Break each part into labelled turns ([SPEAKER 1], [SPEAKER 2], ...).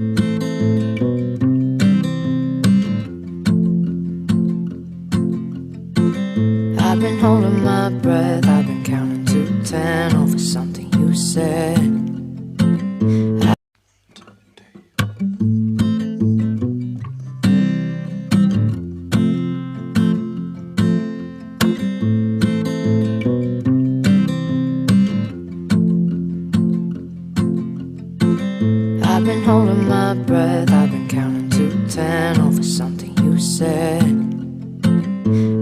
[SPEAKER 1] I've been holding my breath, I've been counting to 10 over something you said. I've been holding my breath, I've been counting to 10 over something you said.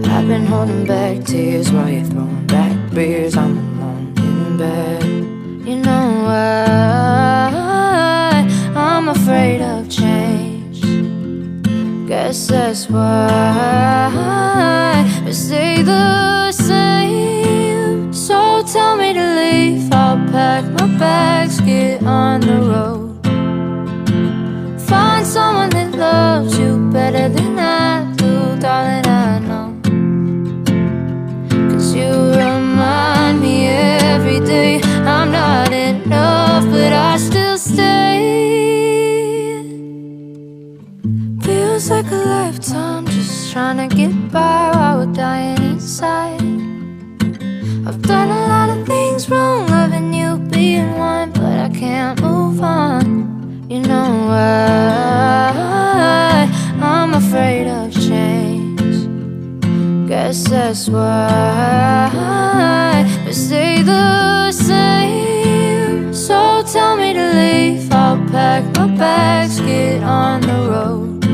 [SPEAKER 1] I've been holding back tears while you're throwing back beers. I'm alone in bed. You know why I'm afraid of change. Guess that's why we stay the same. So tell me to leave, I'll pack my bags, get on the road. Find someone that loves you better than I do, darling, I know. You remind me every day I'm not enough, but I still stay. Feels like a lifetime just trying to get by while we're dying inside. I've done a lot of things wrong, loving you, being one, but I can't move on. You know why I'm afraid of change. Guess that's why we stay the same. So tell me to leave, I'll pack my bags, get on the road.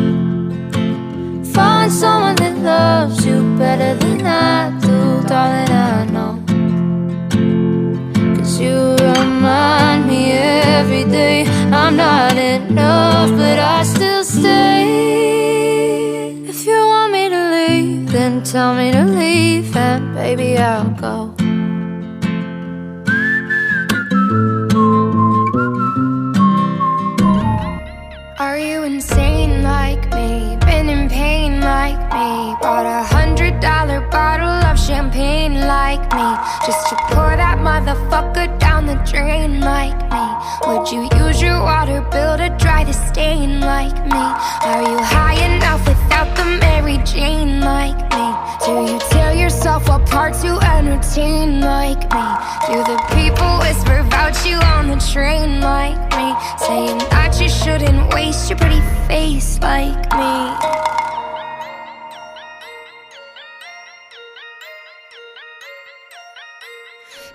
[SPEAKER 1] Find someone that loves you better than I do, darling, I know. Cause you remind me every day I'm not enough, but I still stay. If you want me to leave, then tell me to leave, and baby, I'll go. Are you insane like me? Been in pain like me? Bought $100 bottle of champagne like me, just to pour that motherfucker down the drain like me? Would you use your water bill to dry the stain like me? Are you high enough without the Mary Jane like me? Do you tear yourself apart to entertain like me? Do the people whisper about you on the train like me, saying that you shouldn't waste your pretty face like me?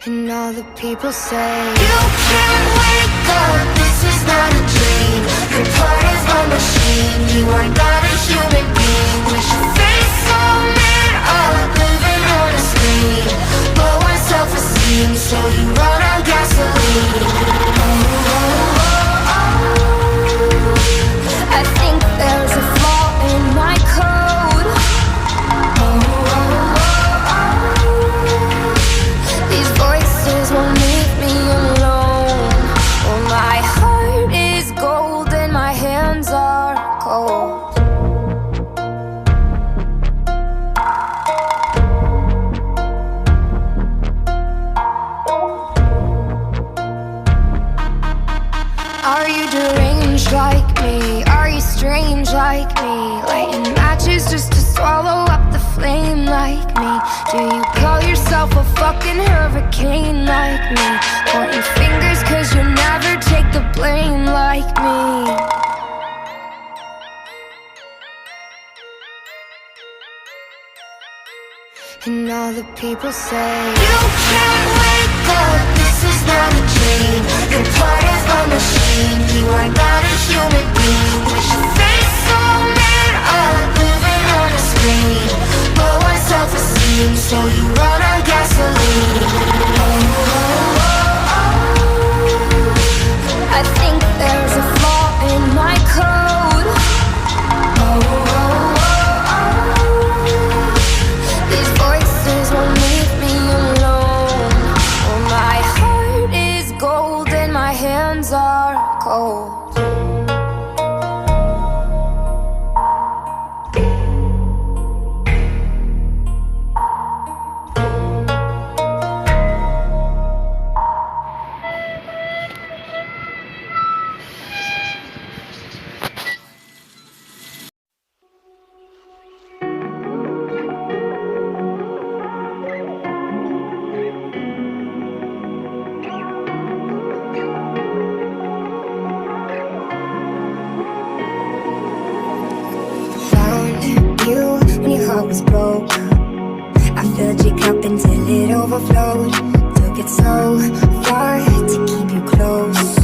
[SPEAKER 1] And all the people say, you can't wake up, this is not a dream. You're part of my machine, you are not a human being. Wish your face so mad up, living on a screen. Low on self-esteem, so you run on gasoline. I think there's a flaw in my code. These voices won't leave me alone. Oh, my heart is gold and my hands are cold. Are you deranged like me? Are you strange like me? Lighting matches just to swallow up the flame like me? Do you call yourself a fucking hurricane like me? Pointing fingers cause you never take the blame like me. And all the people say, you can't wake up, this is not a dream. You're part of my machine, you are not a human being. Wish your face so mad up, living on a screen. Low on self-esteem, so you run on gasoline. I think there's a flaw in my code. These voices won't leave me alone. Oh, my heart is gold and my hands are cold. heart was broke. I filled your cup until it overflowed. Took it so far to keep you close.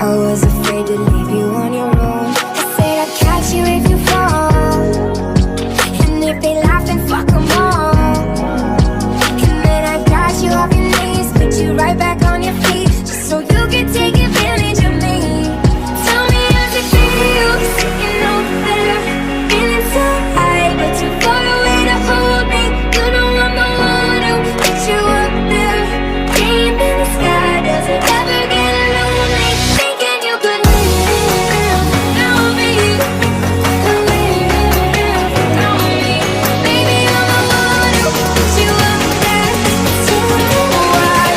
[SPEAKER 1] I was afraid to leave you on your own. I said I'd catch you if you fall, and if they laugh then fuck them all. And then I got you off your knees, put you right back on your feet, just so you could take advantage of me. Tell me how's it feel, sitting over there, feeling so high, but too far away to hold me. You know I'm the one who put you up there, deep in the sky. Does it ever get lonely, thinking you could live without me, live without me? Baby, I'm the one who put you up there. So why?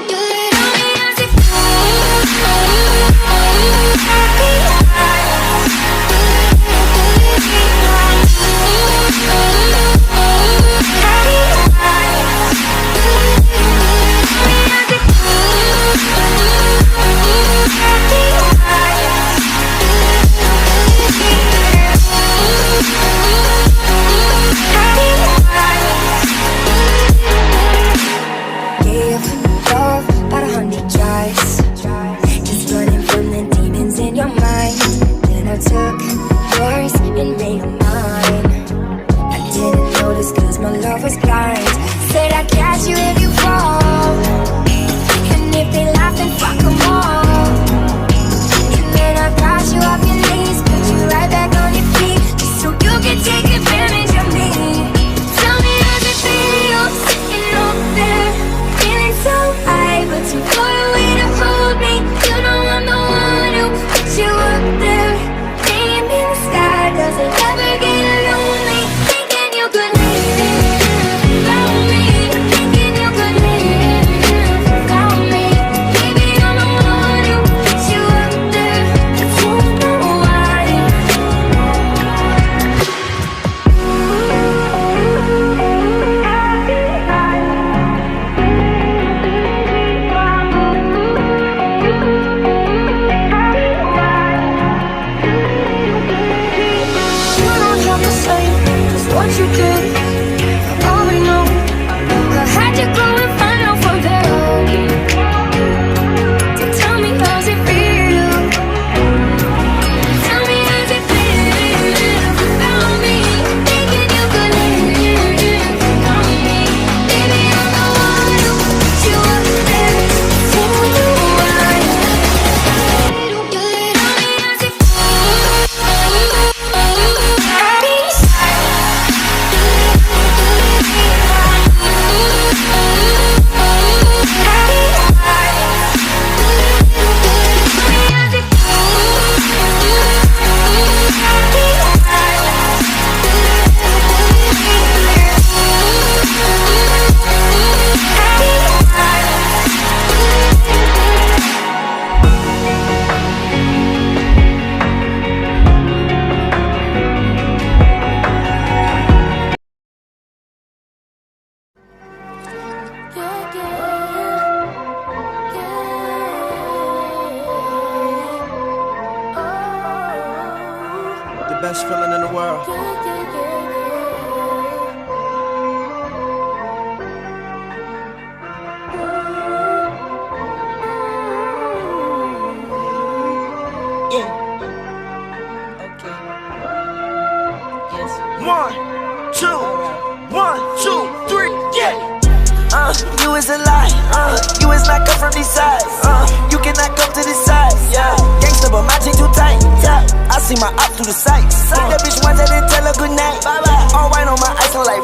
[SPEAKER 1] Tell me how's it Gave love about 100 tries, just running from the demons in your mind. Then I took yours and made them mine. I didn't notice cause my love was blind. Said I'd catch you if you fall, and if they laugh then fuck them all. And then I got you off your knees, put you right back on your feet, just so you can take advantage of me. Tell me how's it feel, sitting over there, feeling so high, but too far away to hold me. You know I'm the one who put you up there, deep in the sky. Does it ever get lonely, thinking you could live without me, thinking you could live without me? Baby, I'm the one who put you up there. I don't know why. You don't have to say just what you did. I already know. I had to go and find out from them. So tell me how's it feel. Tell me how's it feel without me, thinking you could live without me. Baby, I'm the one who put you up there. So why? Tell me how's it
[SPEAKER 2] The best feeling in the world. Yeah. Okay. Yes. 1, 2, 1, 2, 3, yeah. You is a lie. You is not come from these sides. You cannot come to this side. Yeah. Gangsta, but my jeans too tight. Yeah. I see my op through the sights. That bitch once I didn't tell her good night. Bye bye. All white on my ice, look like